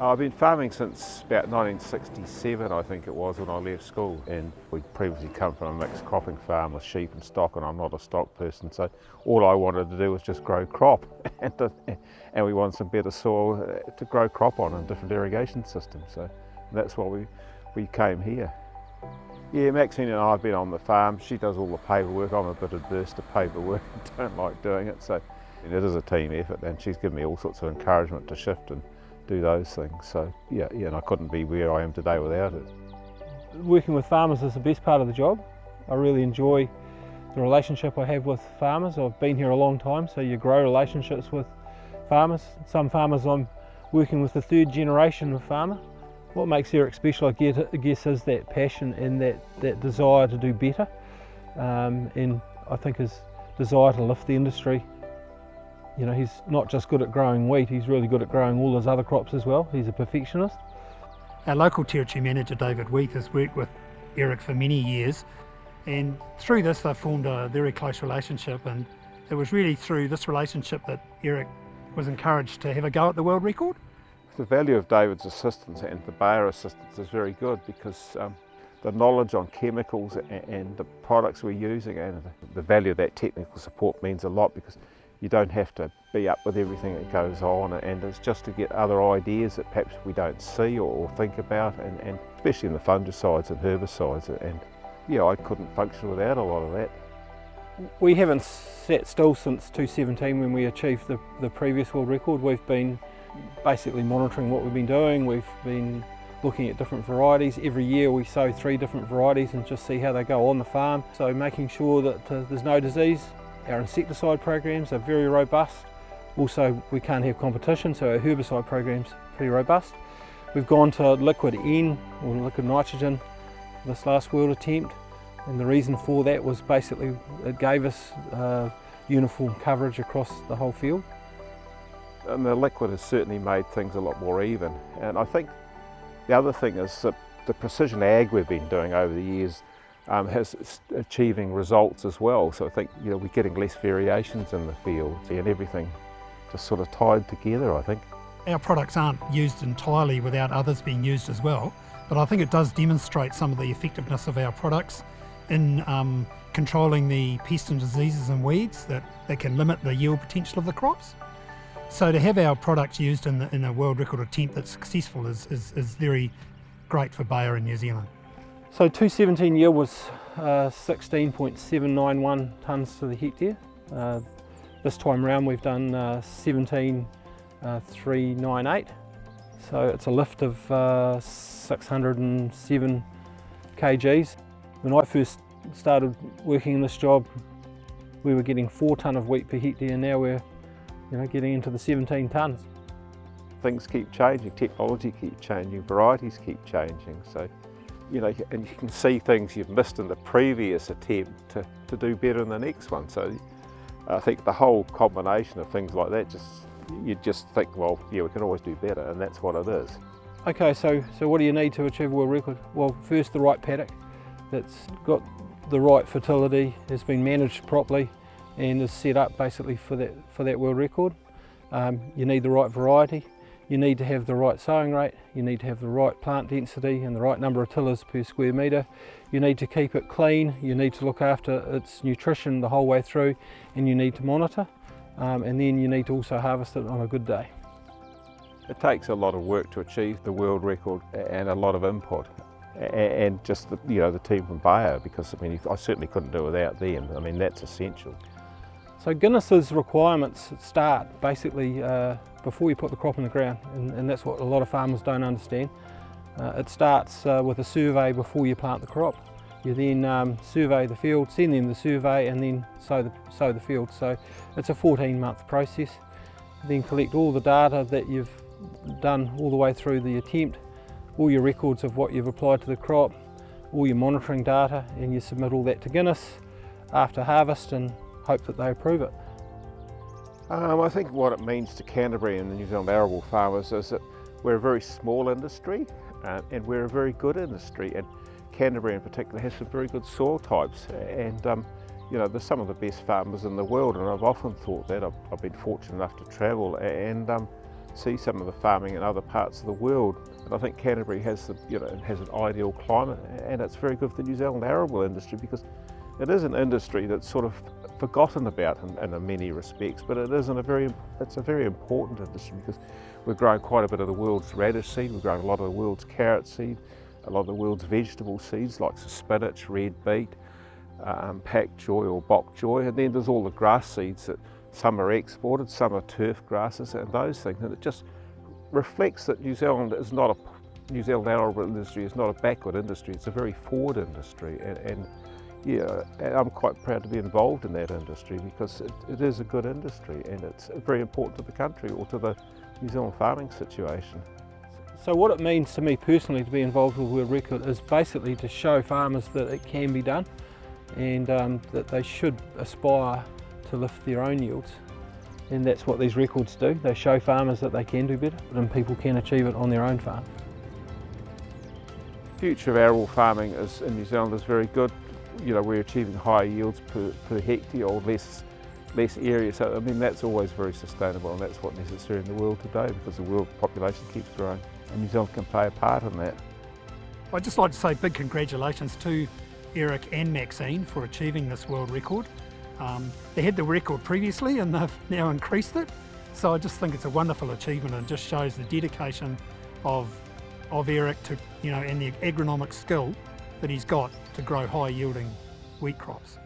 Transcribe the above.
I've been farming since about 1967, I think it was, when I left school. And we'd previously come from a mixed cropping farm with sheep and stock, and I'm not a stock person, so all I wanted to do was just grow crop. And we wanted some better soil to grow crop on and different irrigation systems. So that's why we came here. Yeah, Maxine and I have been on the farm. She does all the paperwork. I'm a bit adverse to paperwork and don't like doing it. So it is a team effort, and she's given me all sorts of encouragement to shift and do those things. So yeah, and I couldn't be where I am today without it. Working with farmers is the best part of the job. I really enjoy the relationship I have with farmers. I've been here a long time, so you grow relationships with farmers. Some farmers I'm working with the third generation of farmer. What makes Eric special, I guess, is that passion and that desire to do better, and I think his desire to lift the industry. You know, he's not just good at growing wheat, he's really good at growing all his other crops as well. He's a perfectionist. Our local territory manager, David Reath, has worked with Eric for many years, and through this they've formed a very close relationship, and it was really through this relationship that Eric was encouraged to have a go at the world record. The value of David's assistance and the Bayer assistance is very good, because the knowledge on chemicals and the products we're using and the value of that technical support means a lot, because you don't have to be up with everything that goes on, and it's just to get other ideas that perhaps we don't see or think about, and especially in the fungicides and herbicides. And yeah, I couldn't function without a lot of that. We haven't sat still since 2017 when we achieved the previous world record. We've been basically monitoring what we've been doing. We've been looking at different varieties. Every year we sow 3 different varieties and just see how they go on the farm. So making sure that there's no disease. Our insecticide programs are very robust. Also, we can't have competition, so our herbicide program's pretty robust. We've gone to liquid N, or liquid nitrogen, this last world attempt, and the reason for that was basically it gave us uniform coverage across the whole field. And the liquid has certainly made things a lot more even. And I think the other thing is that the precision ag we've been doing over the years has achieving results as well. So I think, you know, we're getting less variations in the field, and everything just sort of tied together, I think. Our products aren't used entirely without others being used as well, but I think it does demonstrate some of the effectiveness of our products in controlling the pests and diseases and weeds that can limit the yield potential of the crops. So to have our products used in a world record attempt that's successful is very great for Bayer in New Zealand. So 2017 yield was 16.791 tonnes to the hectare. This time around we've done 17.398. So it's a lift of 607 kgs. When I first started working in this job, we were getting 4 tonne of wheat per hectare, and now we're getting into the 17 tonnes. Things keep changing, technology keeps changing, varieties keep changing. So, and you can see things you've missed in the previous attempt to do better in the next one. So I think the whole combination of things like that, you just think, well, yeah, we can always do better, and that's what it is. Okay, so what do you need to achieve a world record? Well, first the right paddock that's got the right fertility, has been managed properly, and is set up basically for that world record. You need the right variety, you need to have the right sowing rate, you need to have the right plant density and the right number of tillers per square metre. You need to keep it clean, you need to look after its nutrition the whole way through, and you need to monitor, and then you need to also harvest it on a good day. It takes a lot of work to achieve the world record, and a lot of input, and just the team from Bayer, because I certainly couldn't do it without them. That's essential. So Guinness's requirements start basically before you put the crop in the ground, and that's what a lot of farmers don't understand. It starts with a survey before you plant the crop. You then survey the field, send them the survey, and then sow the field. So it's a 14-month process. Then collect all the data that you've done all the way through the attempt, all your records of what you've applied to the crop, all your monitoring data, and you submit all that to Guinness after harvest and hope that they approve it. I think what it means to Canterbury and the New Zealand arable farmers is that we're a very small industry, and we're a very good industry, and Canterbury in particular has some very good soil types, and they're some of the best farmers in the world, and I've often thought that. I've been fortunate enough to travel, and see some of the farming in other parts of the world. And I think Canterbury has has an ideal climate, and it's very good for the New Zealand arable industry, because it is an industry that's sort of forgotten about in many respects, but it's a very important industry, because we're growing quite a bit of the world's radish seed, we're growing a lot of the world's carrot seed, a lot of the world's vegetable seeds like spinach, red beet, pak choy or bok choy, and then there's all the grass seeds that some are exported, some are turf grasses and those things, and it just reflects that New Zealand arable industry is not a backward industry, it's a very forward industry, and I'm quite proud to be involved in that industry, because it is a good industry and it's very important to the country or to the New Zealand farming situation. So what it means to me personally to be involved with World Record is basically to show farmers that it can be done, and that they should aspire to lift their own yields. And that's what these records do. They show farmers that they can do better, and people can achieve it on their own farm. The future of arable farming in New Zealand is very good. We're achieving higher yields per hectare or less area. So I mean, that's always very sustainable, and that's what's necessary in the world today, because the world population keeps growing, and New Zealand can play a part in that. I'd just like to say big congratulations to Eric and Maxine for achieving this world record. They had the record previously and they've now increased it, so I just think it's a wonderful achievement, and just shows the dedication of Eric to and the agronomic skill that he's got to grow high yielding wheat crops.